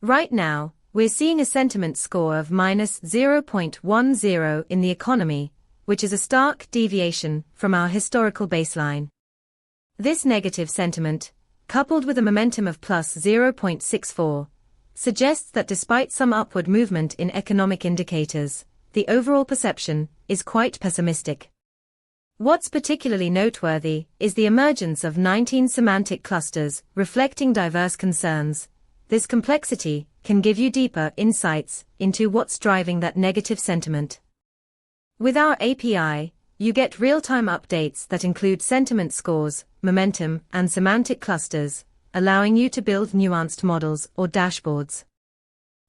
Right now, we're seeing a sentiment score of minus 0.10 in the economy, which is a stark deviation from our historical baseline. This negative sentiment, coupled with a momentum of plus 0.64, suggests that despite some upward movement in economic indicators, the overall perception is quite pessimistic. What's particularly noteworthy is the emergence of 19 semantic clusters reflecting diverse concerns. This complexity can give you deeper insights into what's driving that negative sentiment. With our API, you get real-time updates that include sentiment scores, momentum, and semantic clusters, allowing you to build nuanced models or dashboards.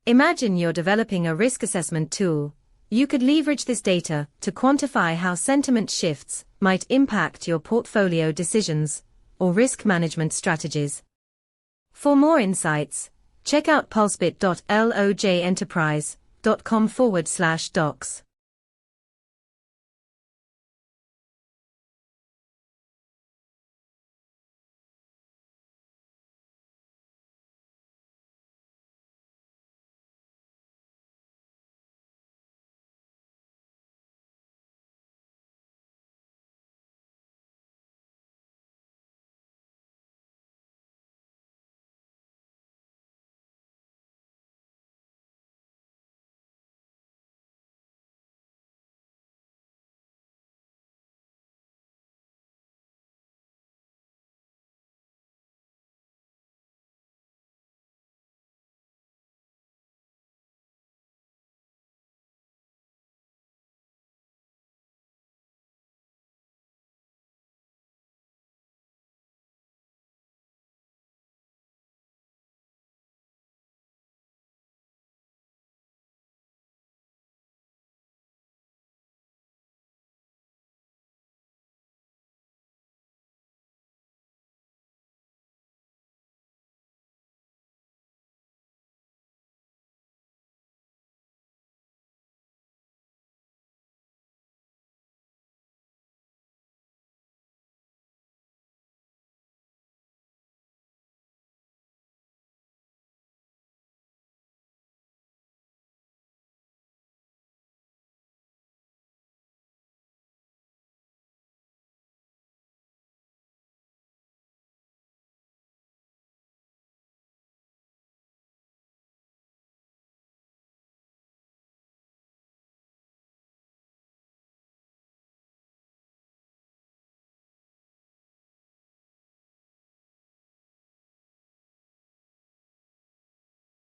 Imagine you're developing a risk assessment tool. You could leverage this data to quantify how sentiment shifts might impact your portfolio decisions or risk management strategies. For more insights, check out pulsebit.lojenterprise.com/docs.